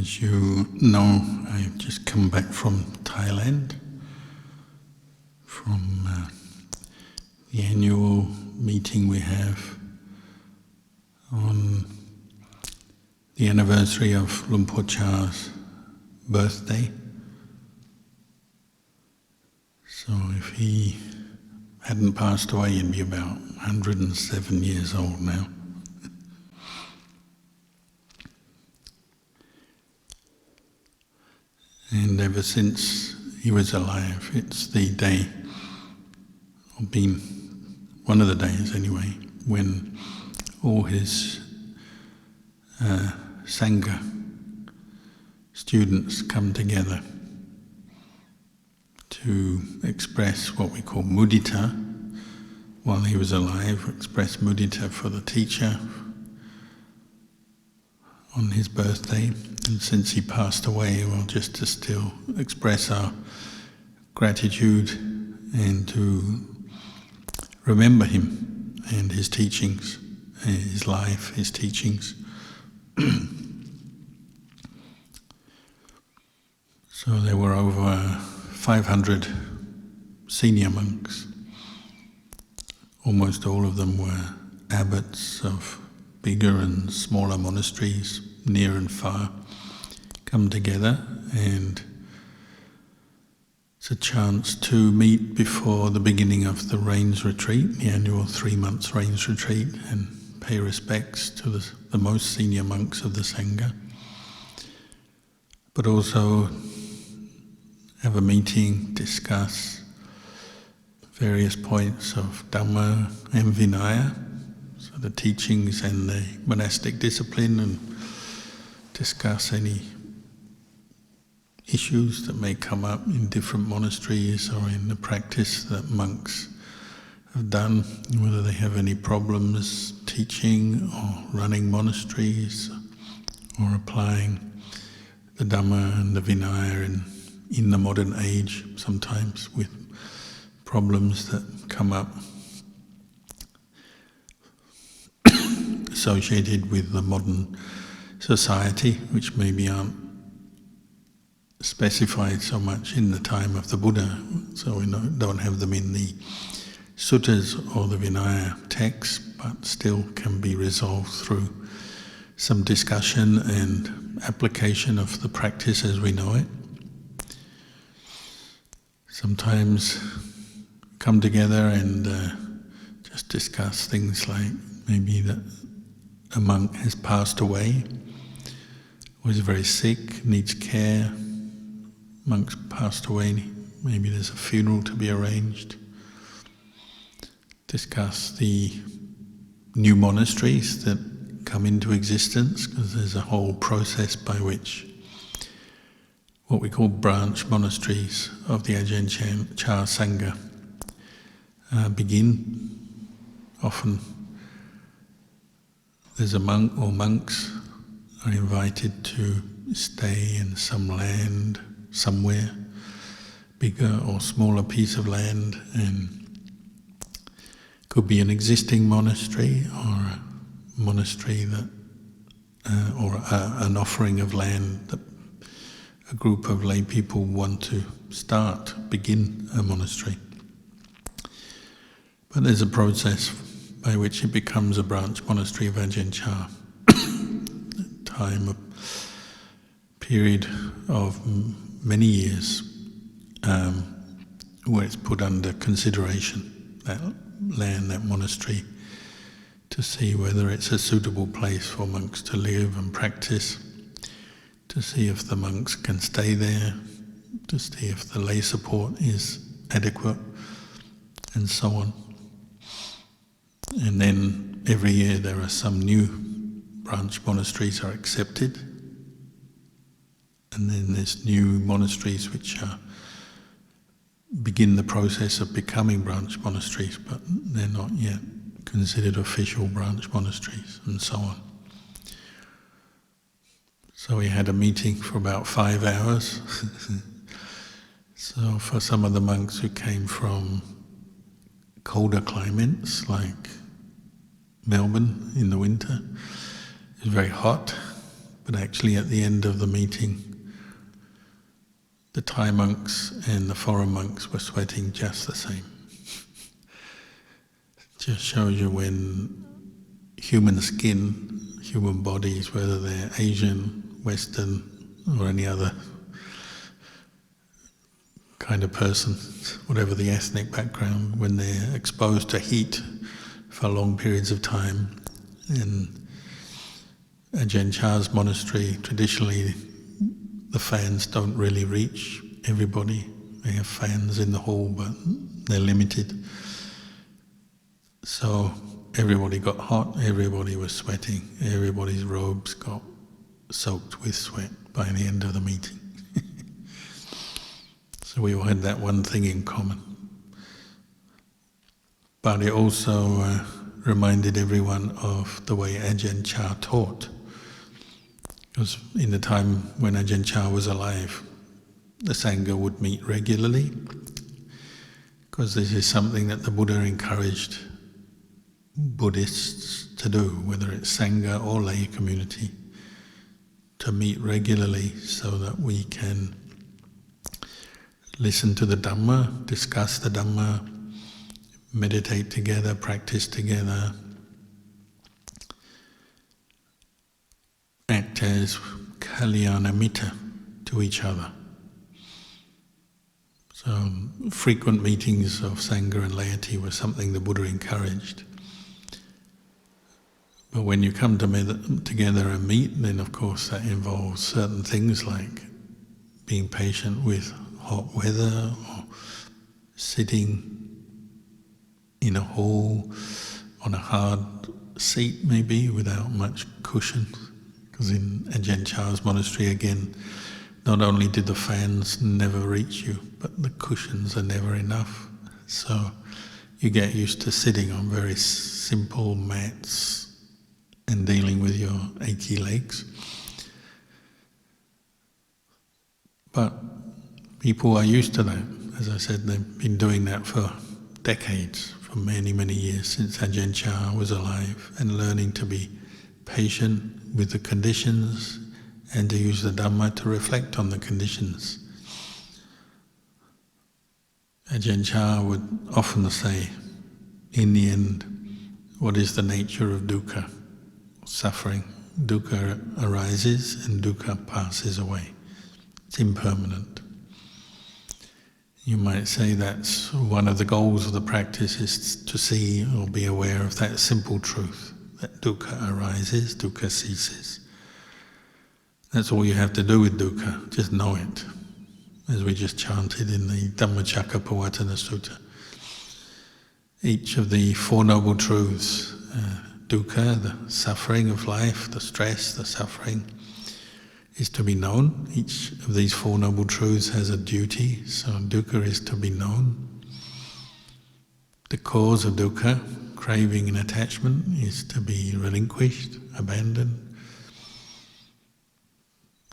As you know, I've just come back from Thailand, from the annual meeting we have on the anniversary of Luang Por Chah's birthday. So if he hadn't passed away, he'd be about 107 years old now. And ever since he was alive, it's the day, or been one of the days anyway, when all his Sangha students come together to express what we call mudita. While he was alive, express mudita for the teacher on his birthday, and since he passed away, well, just to still express our gratitude and to remember him and his teachings, his life, his teachings. So there were over 500 senior monks. Almost all of them were abbots of bigger and smaller monasteries, near and far, come together, and it's a chance to meet before the beginning of the rains retreat, the annual 3 months rains retreat, and pay respects to the most senior monks of the Sangha, but also have a meeting, discuss various points of Dhamma and Vinaya, so the teachings and the monastic discipline, and discuss any issues that may come up in different monasteries or in the practice that monks have done, whether they have any problems teaching or running monasteries or applying the Dhamma and the Vinaya in the modern age, sometimes with problems that come up associated with the modern society, which maybe aren't specified so much in the time of the Buddha, so we don't have them in the suttas or the Vinaya texts, but still can be resolved through some discussion and application of the practice as we know it. Sometimes come together and just discuss things like maybe that a monk has passed away, or is very sick, needs care. Monk's passed away, maybe there's a funeral to be arranged. Discuss the new monasteries that come into existence, because there's a whole process by which what we call branch monasteries of the Ajahn Chah Sangha begin. Often there's a monk or monks are invited to stay in some land somewhere, bigger or smaller piece of land, and could be an existing monastery or a monastery that, or an offering of land that a group of lay people want to begin a monastery. But there's a process by which it becomes a branch monastery of Ajahn Chah. A period of many years where it's put under consideration, that land, that monastery, to see whether it's a suitable place for monks to live and practice, to see if the monks can stay there, to see if the lay support is adequate, and so on. And then every year there are some new branch monasteries are accepted, and then there's new monasteries which begin the process of becoming branch monasteries, but they're not yet considered official branch monasteries, and so on. So we had a meeting for about 5 hours. So for some of the monks who came from colder climates like Melbourne in the winter, it was very hot, but actually at the end of the meeting, the Thai monks and the foreign monks were sweating just the same. Just shows you when human skin, human bodies, whether they're Asian, Western, or any other kind of person, whatever the ethnic background, when they're exposed to heat for long periods of time. In Ajahn Chah's monastery, traditionally the fans don't really reach everybody. They have fans in the hall, but they're limited. So everybody got hot, everybody was sweating, everybody's robes got soaked with sweat by the end of the meeting. So we all had that one thing in common. But it also reminded everyone of the way Ajahn Chah taught. Because in the time when Ajahn Chah was alive, the Sangha would meet regularly, because this is something that the Buddha encouraged Buddhists to do, whether it's Sangha or lay community, to meet regularly so that we can listen to the Dhamma, discuss the Dhamma, meditate together, practice together, act as Kalyana Mitta to each other. So frequent meetings of Sangha and laity was something the Buddha encouraged. But when you come together and meet, then of course that involves certain things like being patient with hot weather, or sitting in a hall on a hard seat maybe without much cushion. Because in Ajahn Chah's monastery again, not only did the fans never reach you, but the cushions are never enough. So you get used to sitting on very simple mats and dealing with your achy legs. But people are used to that. As I said, they've been doing that for decades, for many, many years since Ajahn Chah was alive, and learning to be patient with the conditions and to use the Dhamma to reflect on the conditions. Ajahn Chah would often say, in the end, what is the nature of dukkha, suffering? Dukkha arises and dukkha passes away. It's impermanent. You might say that's one of the goals of the practice, is to see or be aware of that simple truth, that dukkha arises, dukkha ceases. That's all you have to do with dukkha, just know it, as we just chanted in the Dhammacakkappavattana Sutta. Each of the Four Noble Truths, dukkha, the suffering of life, the stress, the suffering, is to be known. Each of these Four Noble Truths has a duty, so dukkha is to be known. The cause of dukkha, craving and attachment, is to be relinquished, abandoned.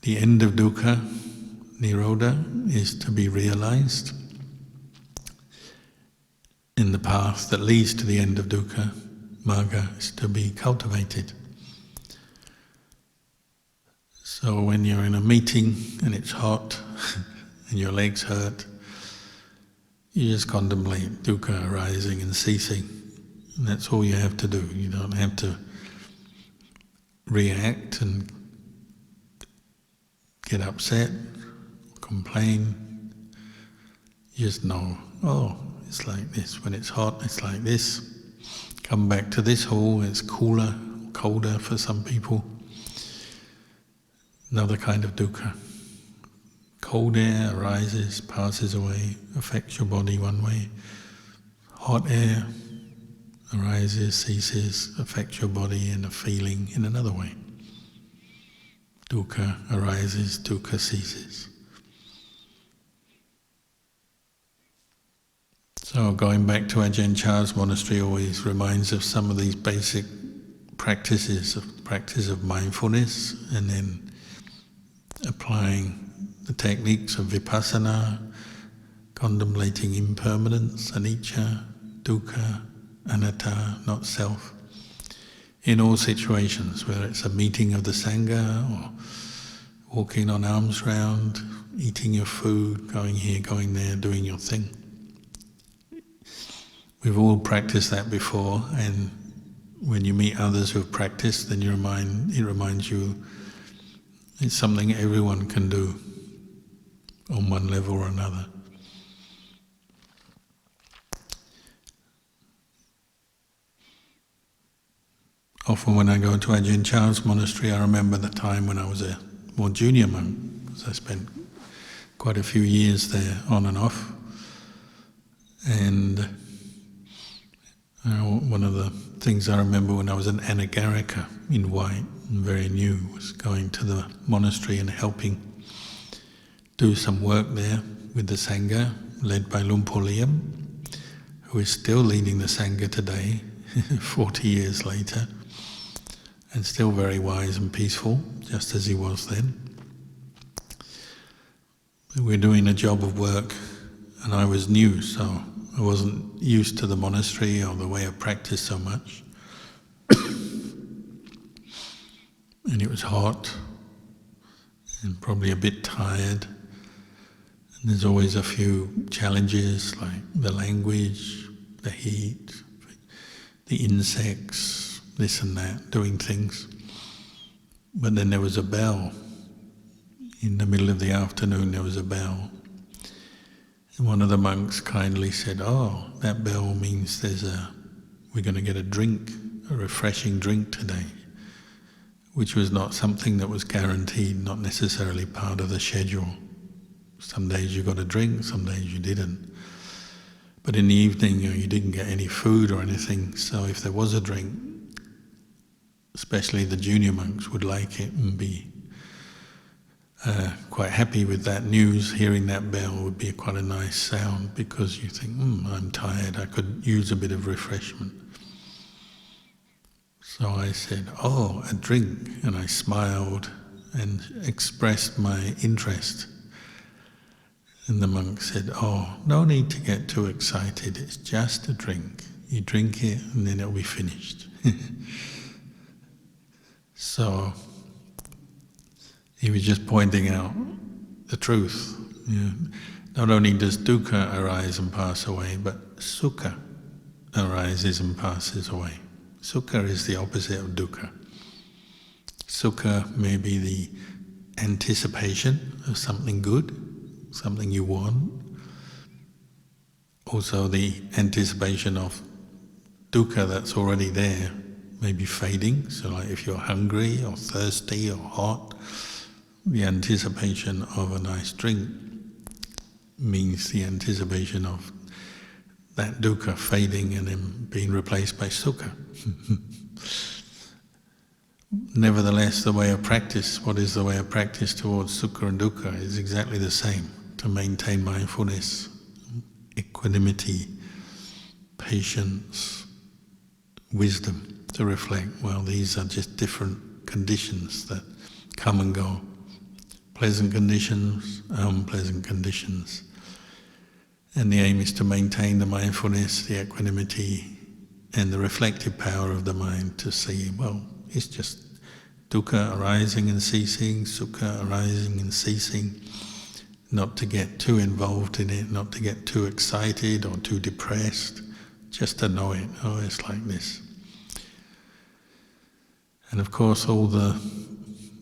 The end of dukkha, nirodha, is to be realized. In the path that leads to the end of dukkha, magga, is to be cultivated. So when you're in a meeting and it's hot and your legs hurt, you just contemplate dukkha arising and ceasing. And that's all you have to do. You don't have to react and get upset, complain. You just know, oh, it's like this. When it's hot, it's like this. Come back to this hall, it's cooler, colder for some people. Another kind of dukkha. Cold air arises, passes away, affects your body one way. Hot air arises, ceases, affects your body and a feeling in another way. Dukkha arises, dukkha ceases. So going back to Ajahn Chah's monastery always reminds us of some of these basic practices, practice of mindfulness, and then applying the techniques of vipassana, contemplating impermanence, anicca, dukkha, anatta, not self. in all situations, whether it's a meeting of the Sangha or walking on alms round, eating your food, going here, going there, doing your thing. We've all practiced that before, and when you meet others who have practiced, then it reminds you it's something everyone can do on one level or another. Often when I go to Ajahn Chah's monastery, I remember the time when I was a more junior monk, because I spent quite a few years there on and off. And one of the things I remember when I was an anagarika in white and very new was going to the monastery and helping do some work there with the Sangha, led by Lumpur Liam, who is still leading the Sangha today, 40 years later, and still very wise and peaceful, just as he was then. We're doing a job of work, and I was new, so I wasn't used to the monastery or the way of practice so much. And it was hot, and probably a bit tired. And there's always a few challenges, like the language, the heat, the insects, this and that, doing things. But then there was a bell. In the middle of the afternoon there was a bell. And one of the monks kindly said, "Oh, that bell means we're going to get a drink, a refreshing drink today," which was not something that was guaranteed, not necessarily part of the schedule. Some days you got a drink, some days you didn't. But in the evening, you didn't get any food or anything, so if there was a drink, especially the junior monks would like it and be quite happy with that news. Hearing that bell would be quite a nice sound, because you think, I'm tired, I could use a bit of refreshment. So I said, "Oh, a drink," and I smiled and expressed my interest. And the monk said, "Oh, no need to get too excited, it's just a drink. You drink it and then it'll be finished." So he was just pointing out the truth. Not only does dukkha arise and pass away, but Suka arises and passes away. Suka is the opposite of dukkha. Suka may be the anticipation of something good, something you want. Also the anticipation of dukkha that's already there, may be fading. So like if you're hungry or thirsty or hot, the anticipation of a nice drink means the anticipation of that dukkha fading and then being replaced by sukha. Nevertheless, the way of practice, what is the way of practice towards sukha and dukkha, is exactly the same. To maintain mindfulness, equanimity, patience, wisdom, to reflect, well, these are just different conditions that come and go. Pleasant conditions, unpleasant conditions. And the aim is to maintain the mindfulness, the equanimity, and the reflective power of the mind to see, well, it's just dukkha arising and ceasing, sukha arising and ceasing. Not to get too involved in it, not to get too excited or too depressed, just to know it, oh, it's like this. And of course all the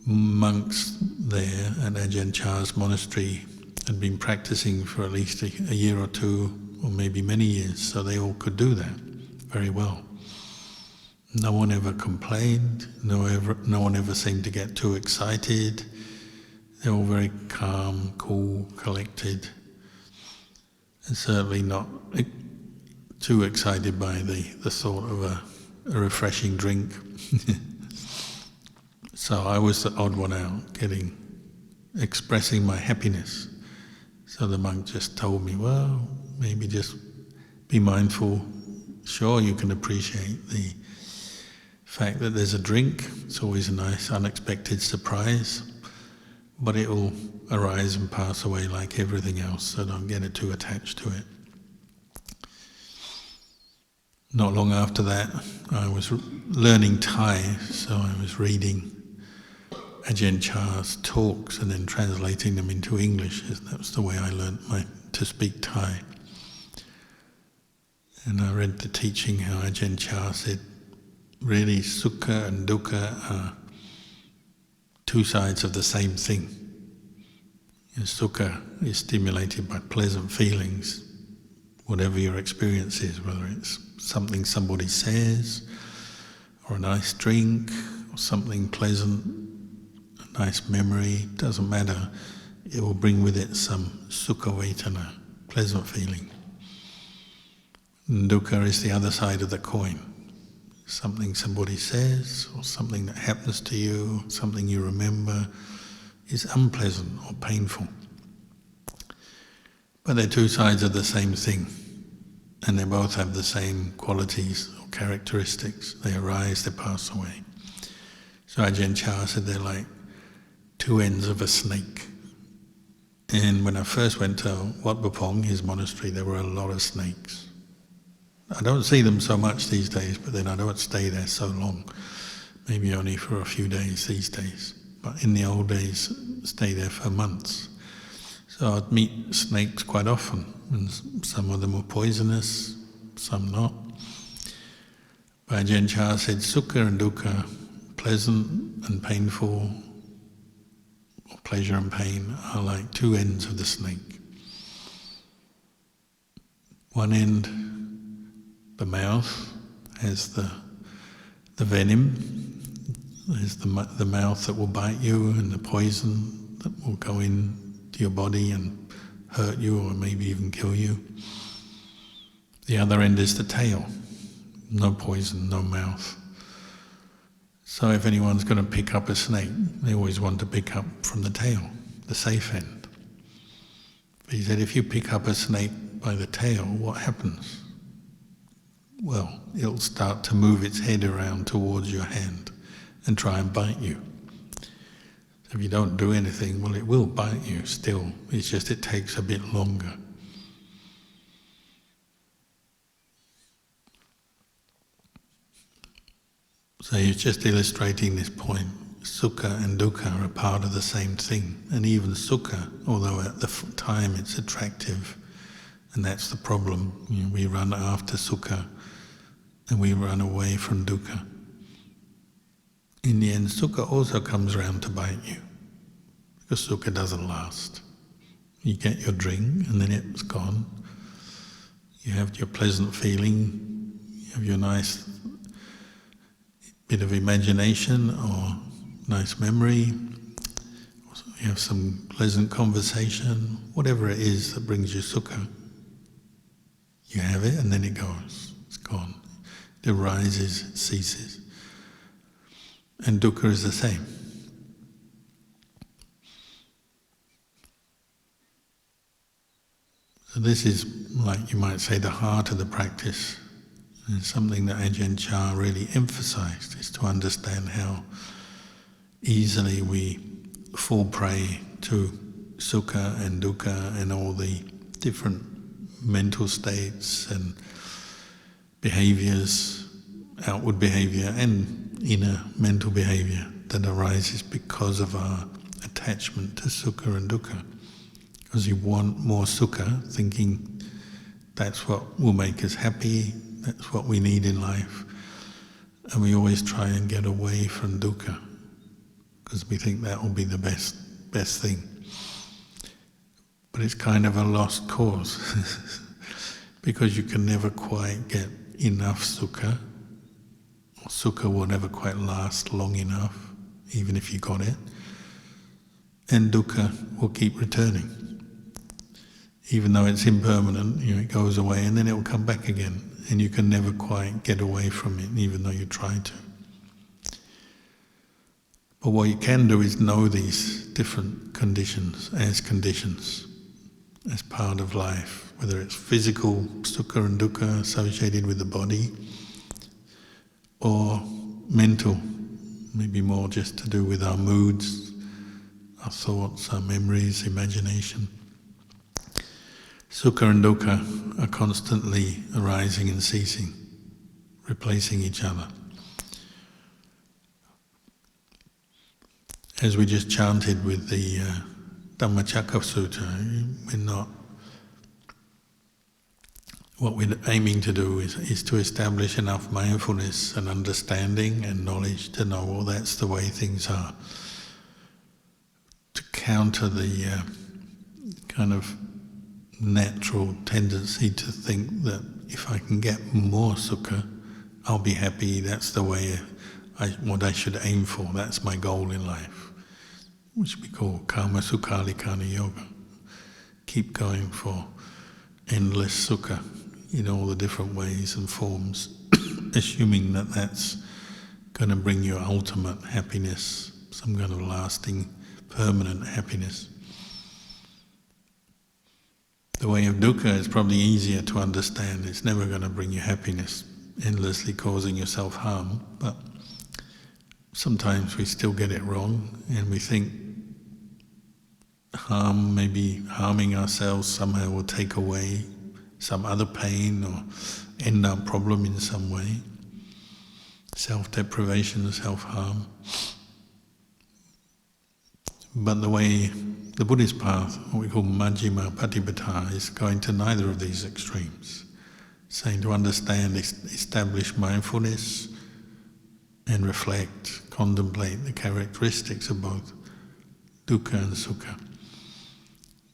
monks there at Ajahn Chah's monastery had been practicing for at least a year or two, or maybe many years, so they all could do that very well. No one ever complained, no one ever seemed to get too excited. They're all very calm, cool, collected, and certainly not too excited by the thought of a refreshing drink. So I was the odd one out, expressing my happiness. So the monk just told me, well, maybe just be mindful. Sure, you can appreciate the fact that there's a drink. It's always a nice, unexpected surprise. But it will arise and pass away like everything else, so don't get too attached to it. Not long after that, I was learning Thai, so I was reading Ajahn Chah's talks and then translating them into English. That's the way I learned to speak Thai. And I read the teaching how Ajahn Chah said, really Suka and Dukkha are two sides of the same thing. And Suka is stimulated by pleasant feelings, whatever your experience is, whether it's something somebody says, or a nice drink, or something pleasant, a nice memory, doesn't matter, it will bring with it some Sukha Vedana, pleasant feeling. And Dukkha is the other side of the coin. Something somebody says, or something that happens to you, something you remember, is unpleasant or painful. But they're two sides of the same thing, and they both have the same qualities or characteristics. They arise, they pass away. So Ajahn Chah said they're like two ends of a snake. And when I first went to Wat Pong, his monastery, there were a lot of snakes. I don't see them so much these days, but then I don't stay there so long. Maybe only for a few days these days. But in the old days, stay there for months. So I'd meet snakes quite often, and some of them were poisonous, some not. But Ajahn Chah said, Sukha and Dukkha, pleasant and painful, or pleasure and pain, are like two ends of the snake. One end, the mouth, has the venom, there's the mouth that will bite you, and the poison that will go into your body and hurt you or maybe even kill you. The other end is the tail, no poison, no mouth. So if anyone's going to pick up a snake, they always want to pick up from the tail, the safe end. But he said, if you pick up a snake by the tail, what happens? Well, it'll start to move its head around towards your hand and try and bite you. So if you don't do anything, well, it will bite you still. It's just it takes a bit longer. So he's just illustrating this point. Sukha and Dukkha are a part of the same thing. And even Sukha, although at the time it's attractive, and that's the problem. We run after Sukha and we run away from Dukkha. In the end, Sukha also comes around to bite you, because Sukha doesn't last. You get your drink and then it's gone. You have your pleasant feeling, you have your nice bit of imagination or nice memory, you have some pleasant conversation, whatever it is that brings you Sukha. You have it and then it goes, it's gone. It arises, it ceases. And Dukkha is the same. So this is, like you might say, the heart of the practice. And something that Ajahn Chah really emphasized is to understand how easily we fall prey to Sukha and Dukkha and all the different mental states and behaviors, outward behavior and inner mental behavior that arises because of our attachment to Sukha and Dukkha. Because you want more Sukha, thinking that's what will make us happy, that's what we need in life. And we always try and get away from Dukkha, because we think that will be the best thing. But it's kind of a lost cause, because you can never quite get enough Sukha. Sukha will never quite last long enough, even if you got it. And Dukkha will keep returning. Even though it's impermanent, it goes away and then it will come back again. And you can never quite get away from it, even though you try to. But what you can do is know these different conditions, as part of life, whether it's physical Sukha and Dukkha associated with the body, or mental, maybe more just to do with our moods, our thoughts, our memories, imagination. Sukha and Dukkha are constantly arising and ceasing. replacing each other. As we just chanted with the Dhammacakka Sutta, what we're aiming to do is to establish enough mindfulness and understanding and knowledge to know, well, that's the way things are, to counter the kind of natural tendency to think that if I can get more sukha, I'll be happy, that's the way what I should aim for, that's my goal in life, which we call Kama Sukhalikana Yoga. Keep going for endless sukha in all the different ways and forms, assuming that that's going to bring you ultimate happiness, some kind of lasting, permanent happiness. The way of dukkha is probably easier to understand. It's never going to bring you happiness, endlessly causing yourself harm, but sometimes we still get it wrong and we think maybe harming ourselves somehow will take away some other pain or end our problem in some way. Self-deprivation, self-harm. But the way, the Buddhist path, what we call Majjhima Patipada, is going to neither of these extremes. Saying to understand, establish mindfulness and reflect, contemplate the characteristics of both dukkha and sukha.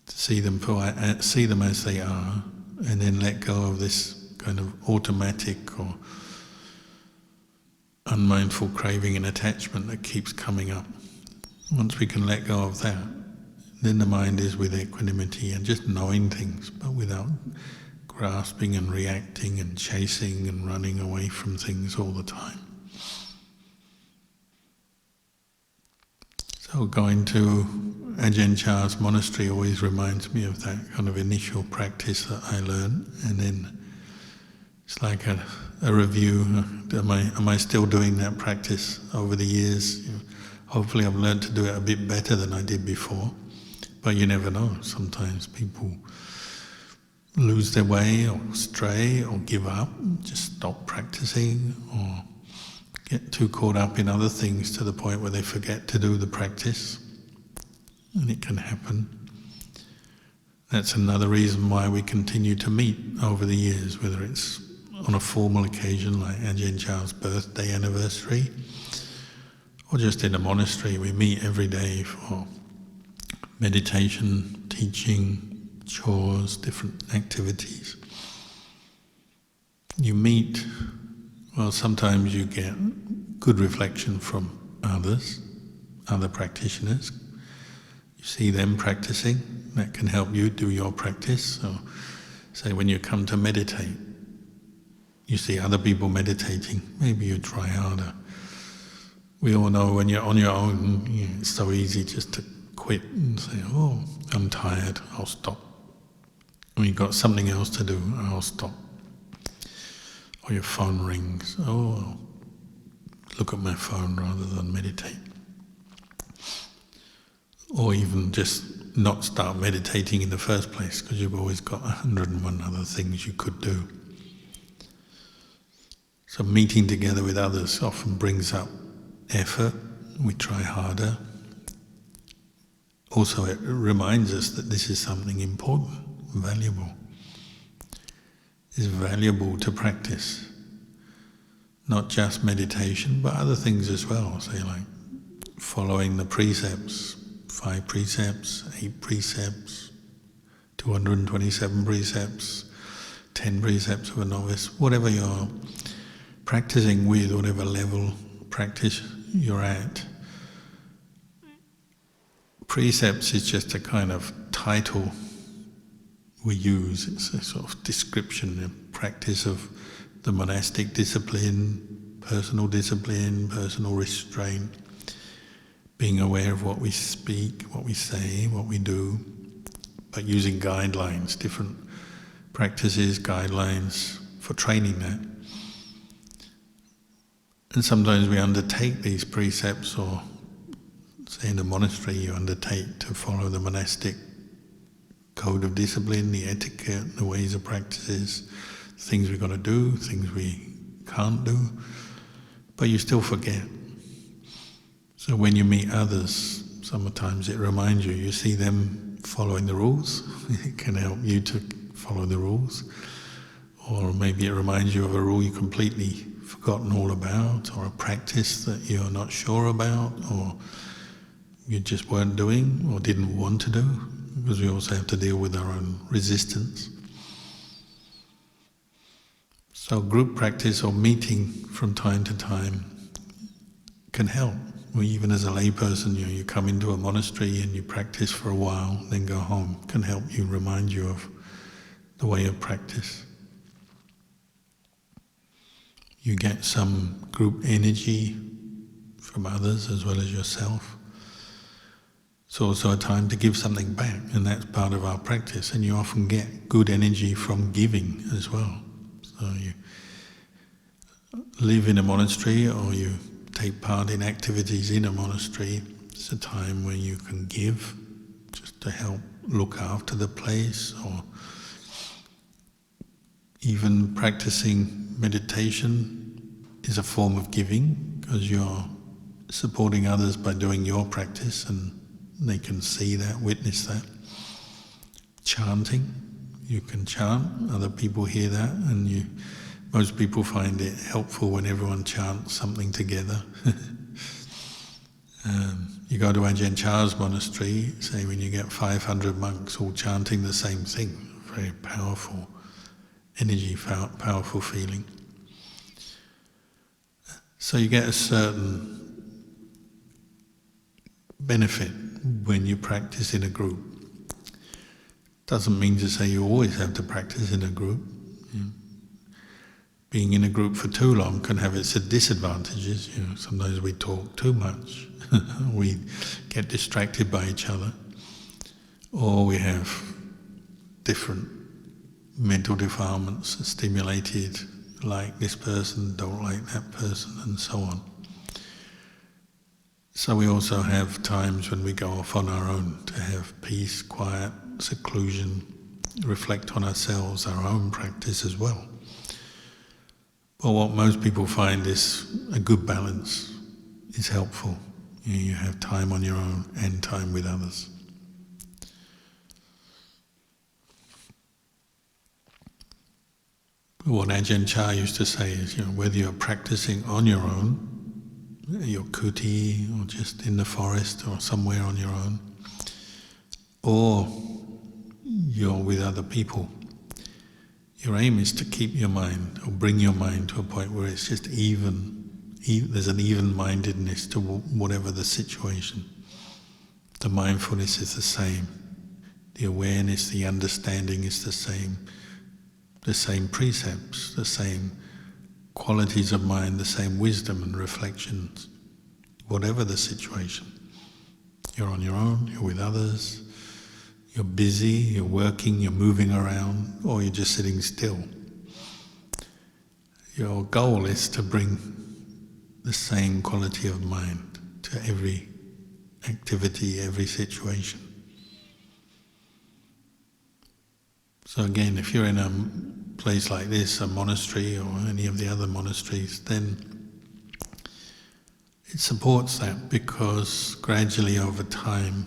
To see them as they are, and then let go of this kind of automatic or unmindful craving and attachment that keeps coming up. Once we can let go of that, then the mind is with equanimity and just knowing things, but without grasping and reacting and chasing and running away from things all the time. So going to Ajahn Chah's monastery always reminds me of that kind of initial practice that I learned, and then it's like a review. Am I still doing that practice over the years? Hopefully I've learned to do it a bit better than I did before, but you never know. Sometimes people lose their way or stray or give up, just stop practicing, or get too caught up in other things to the point where they forget to do the practice. And it can happen. That's another reason why we continue to meet over the years, whether it's on a formal occasion like Ajahn Chah's birthday anniversary, or just in a monastery. We meet every day for meditation, teaching, chores, different activities. You meet, well, sometimes you get good reflection from others, other practitioners. See them practicing, that can help you do your practice. So, say when you come to meditate, you see other people meditating, maybe you try harder. We all know when you're on your own, it's so easy just to quit and say, oh, I'm tired, I'll stop. When you've got something else to do, I'll stop. Or your phone rings, oh, I'll look at my phone rather than meditate. Or even just not start meditating in the first place because you've always got 101 other things you could do. So meeting together with others often brings up effort, we try harder. Also it reminds us that this is something important, valuable. It's valuable to practice. Not just meditation, but other things as well, say like following the precepts, 5 precepts, 8 precepts, 227 precepts, 10 precepts of a novice, whatever you're practicing with, whatever level practice you're at. Precepts is just a kind of title we use. It's a sort of description and practice of the monastic discipline, personal restraint, being aware of what we speak, what we say, what we do, but using guidelines, different practices, guidelines for training that. And sometimes we undertake these precepts, or say in a monastery you undertake to follow the monastic code of discipline, the etiquette, the ways of practices, things we've got to do, things we can't do, but you still forget. So when you meet others, sometimes it reminds you, you see them following the rules, it can help you to follow the rules. Or maybe it reminds you of a rule you completely forgotten all about, or a practice that you're not sure about, or you just weren't doing or didn't want to do, because we also have to deal with our own resistance. So group practice or meeting from time to time can help. Or even as a layperson, you come into a monastery and you practice for a while, then go home, can help you, remind you of the way of practice. You get some group energy from others as well as yourself. It's also a time to give something back, and that's part of our practice, and you often get good energy from giving as well. So you live in a monastery or you take part in activities in a monastery, it's a time where you can give just to help look after the place, or even practicing meditation is a form of giving, because you're supporting others by doing your practice and they can see that, witness that. Chanting, you can chant, other people hear that, and most people find it helpful when everyone chants something together. You go to Ajahn Chah's monastery, say when you get 500 monks all chanting the same thing, very powerful energy, powerful feeling. So you get a certain benefit when you practice in a group. Doesn't mean to say you always have to practice in a group. Being in a group for too long can have its disadvantages. Sometimes we talk too much, we get distracted by each other, or we have different mental defilements stimulated, like this person, don't like that person, and so on. So we also have times when we go off on our own to have peace, quiet, seclusion, reflect on ourselves, our own practice as well. But what most people find is a good balance is helpful. You have time on your own and time with others. What Ajahn Chah used to say is, whether you're practicing on your own, your kuti, or just in the forest or somewhere on your own, or you're with other people, your aim is to keep your mind, or bring your mind to a point where it's just there's an even-mindedness to whatever the situation. The mindfulness is the same, the awareness, the understanding is the same precepts, the same qualities of mind, the same wisdom and reflections, whatever the situation. You're on your own, you're with others, you're busy, you're working, you're moving around, or you're just sitting still. Your goal is to bring the same quality of mind to every activity, every situation. So again, if you're in a place like this, a monastery or any of the other monasteries, then it supports that, because gradually over time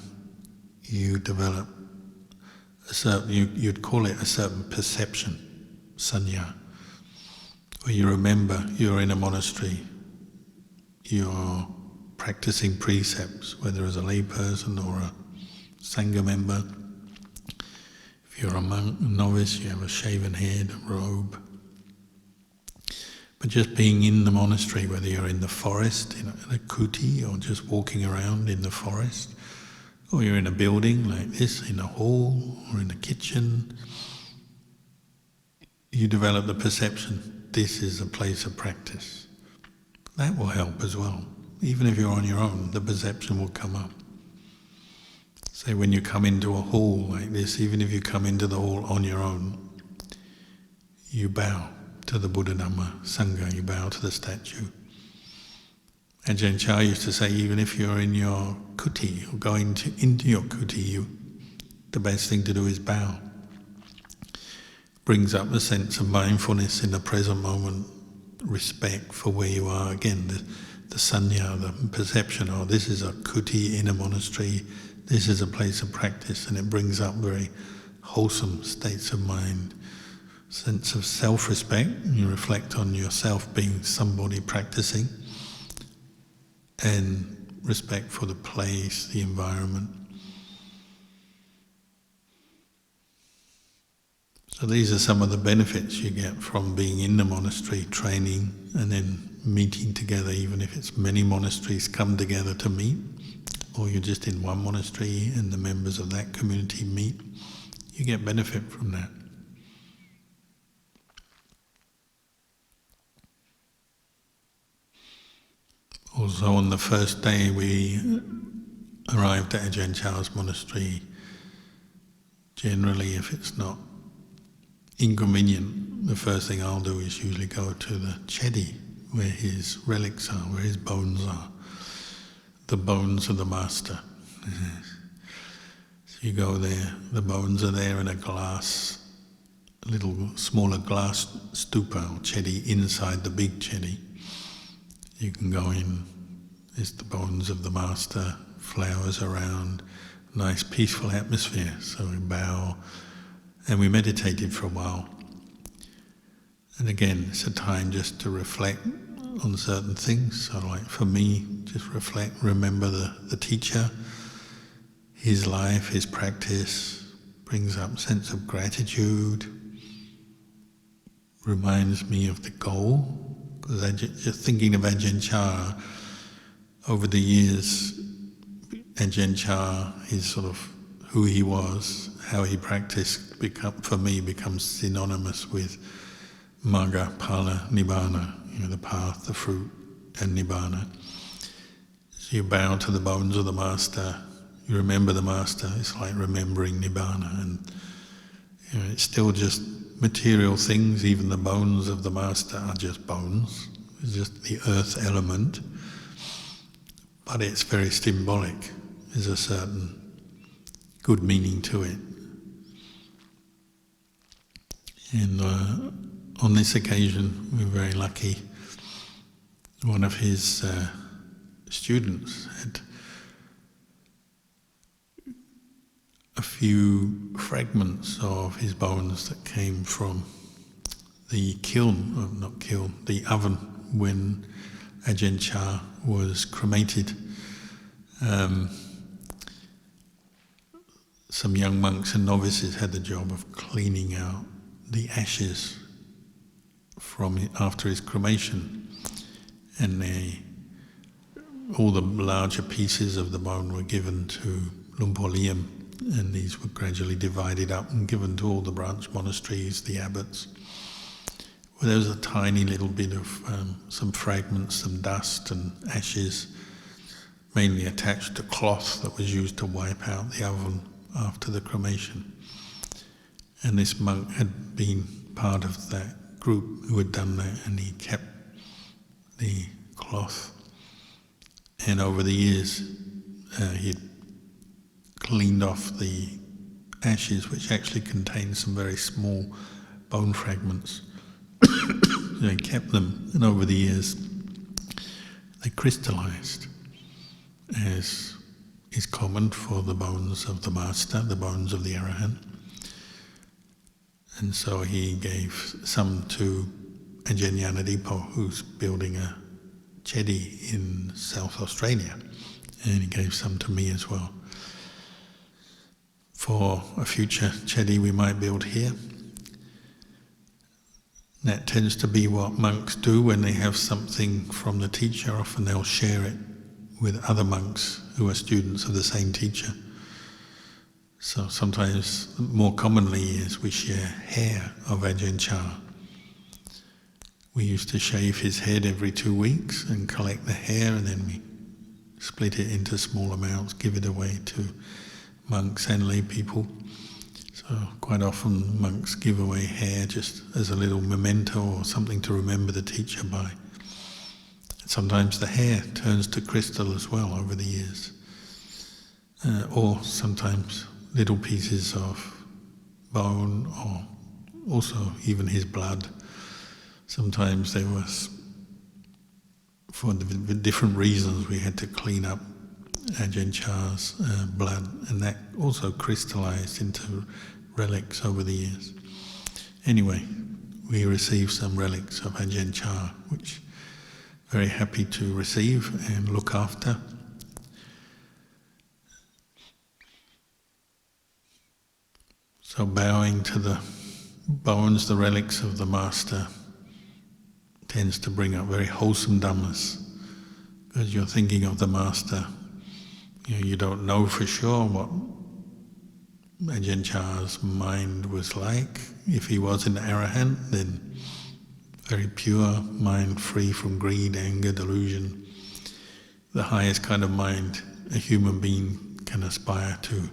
you develop a certain, you'd call it a certain perception, sanya, where you remember you're in a monastery, you're practicing precepts, whether as a layperson or a sangha member. If you're a monk, a novice, you have a shaven head, a robe. But just being in the monastery, whether you're in the forest, in a kuti, or just walking around in the forest, or you're in a building like this, in a hall, or in a kitchen, you develop the perception, this is a place of practice. That will help as well. Even if you're on your own, the perception will come up. Say when you come into a hall like this, even if you come into the hall on your own, you bow to the Buddha, Dhamma, Sangha, you bow to the statue. Ajahn Chah used to say, even if you're in your kuti, or going into your kuti, the best thing to do is bow. Brings up a sense of mindfulness in the present moment, respect for where you are. Again, the sanya, the perception, oh, this is a kuti in a monastery, this is a place of practice, and it brings up very wholesome states of mind, sense of self-respect. You reflect on yourself being somebody practicing, and respect for the place, the environment. So these are some of the benefits you get from being in the monastery, training, and then meeting together, even if it's many monasteries come together to meet, or you're just in one monastery and the members of that community meet. You get benefit from that. Also, on the first day we arrived at Ajahn Chah's monastery, generally if it's not inconvenient, the first thing I'll do is usually go to the chedi, where his relics are, where his bones are, the bones of the master. So you go there, the bones are there in a glass, a little smaller glass stupa or chedi inside the big chedi. You can go in, there's the bones of the master, flowers around, nice peaceful atmosphere. So we bow and we meditated for a while. And again, it's a time just to reflect on certain things. So like for me, just reflect, remember the teacher, his life, his practice, brings up sense of gratitude, reminds me of the goal. Because just thinking of Ajahn Chah, over the years, Ajahn Chah, his sort of who he was, how he practiced, for me becomes synonymous with Magga, Phala, Nibbana, the path, the fruit, and Nibbana. So you bow to the bones of the master, you remember the master, it's like remembering Nibbana, and it's still just material things. Even the bones of the master are just bones, it's just the earth element, but it's very symbolic. There's a certain good meaning to it. And on this occasion, we were very lucky. One of his students had a few fragments of his bones that came from the the oven when Ajahn Chah was cremated. Some young monks and novices had the job of cleaning out the ashes from after his cremation, and all the larger pieces of the bone were given to Lumpur Liam, and these were gradually divided up and given to all the branch monasteries, the abbots. Well, there was a tiny little bit of some fragments, some dust and ashes, mainly attached to cloth that was used to wipe out the oven after the cremation. And this monk had been part of that group who had done that, and he kept the cloth. And over the years, he'd cleaned off the ashes, which actually contained some very small bone fragments. So he kept them, and over the years, they crystallized, as is common for the bones of the master, the bones of the Arahant. And so he gave some to Ajahn Yanadipo, who's building a chedi in South Australia, and he gave some to me as well, for a future chedi we might build here. That tends to be what monks do when they have something from the teacher. Often they'll share it with other monks who are students of the same teacher. So sometimes, more commonly, is we share hair of Ajahn Chah. We used to shave his head every 2 weeks and collect the hair, and then we split it into small amounts, give it away to monks and lay people. So quite often monks give away hair just as a little memento or something to remember the teacher by. Sometimes the hair turns to crystal as well over the years. Or sometimes little pieces of bone, or also even his blood, sometimes there was, for the different reasons, we had to clean up Ajahn Chah's blood, and that also crystallized into relics over the years. Anyway, we received some relics of Ajahn Chah, which very happy to receive and look after. So bowing to the bones, the relics of the Master, tends to bring up very wholesome dhammas, because you're thinking of the Master. You don't know for sure what Ajahn Chah's mind was like. If he was an arahant, then very pure mind, free from greed, anger, delusion, the highest kind of mind a human being can aspire to.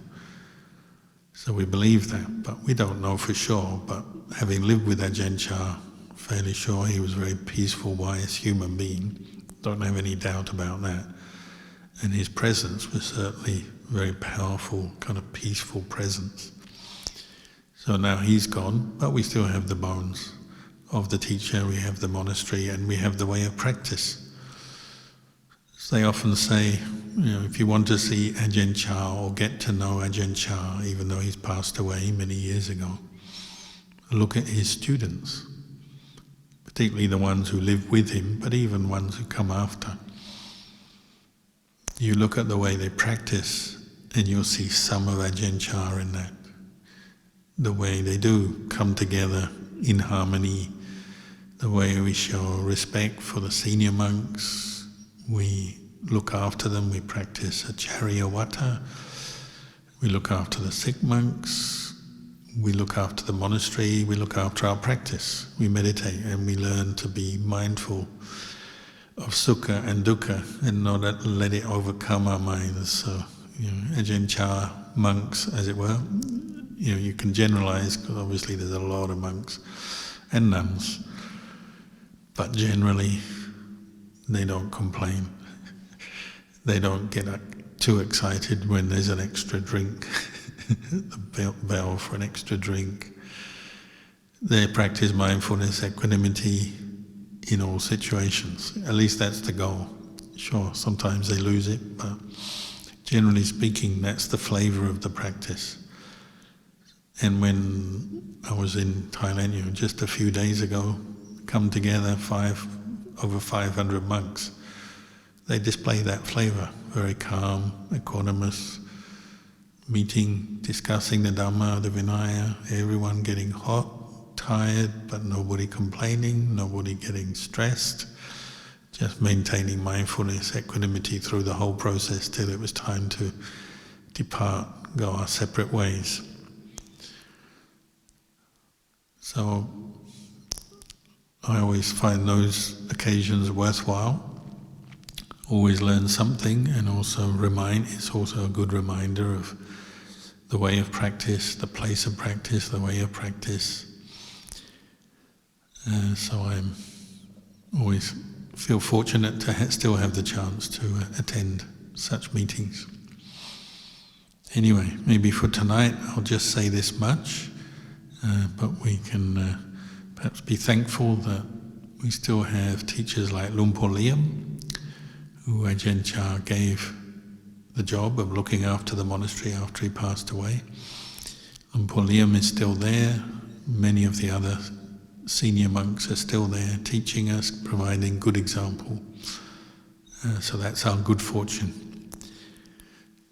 So we believe that, but we don't know for sure. But having lived with Ajahn Chah, fairly sure he was a very peaceful, wise human being. Don't have any doubt about that. And his presence was certainly very powerful, kind of peaceful presence. So now he's gone, but we still have the bones of the teacher, we have the monastery, and we have the way of practice. So they often say, if you want to see Ajahn Chah or get to know Ajahn Chah, even though he's passed away many years ago, look at his students, particularly the ones who live with him, but even ones who come after. You look at the way they practice, and you'll see some of Ajahn Chah in that. The way they do come together in harmony, the way we show respect for the senior monks, we look after them, we practice acharya vata, we look after the sick monks, we look after the monastery, we look after our practice, we meditate and we learn to be mindful of Suka and Dukkha and not let it overcome our minds. So, Ajahn Chah monks, as it were, you can generalize, because obviously there's a lot of monks and nuns, but generally they don't complain. They don't get too excited when there's an extra drink, the bell for an extra drink. They practice mindfulness, equanimity in all situations. At least that's the goal. Sure, sometimes they lose it, but generally speaking, that's the flavor of the practice. And when I was in Thailand, just a few days ago, come together over 500 monks. They display that flavor, very calm, equanimous, meeting, discussing the Dhamma, the Vinaya, everyone getting hot, tired, but nobody complaining, nobody getting stressed, just maintaining mindfulness, equanimity through the whole process till it was time to depart, go our separate ways. So I always find those occasions worthwhile. Always learn something, and also it's also a good reminder of the way of practice, the place of practice, the way of practice. So I'm always feel fortunate to still have the chance to attend such meetings. Anyway, maybe for tonight I'll just say this much, but we can perhaps be thankful that we still have teachers like Lumpur Liam, who Ajahn Chah gave the job of looking after the monastery after he passed away. Lumpur Liam is still there. Many of the other senior monks are still there, teaching us, providing good example. So that's our good fortune.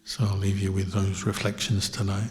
So I'll leave you with those reflections tonight.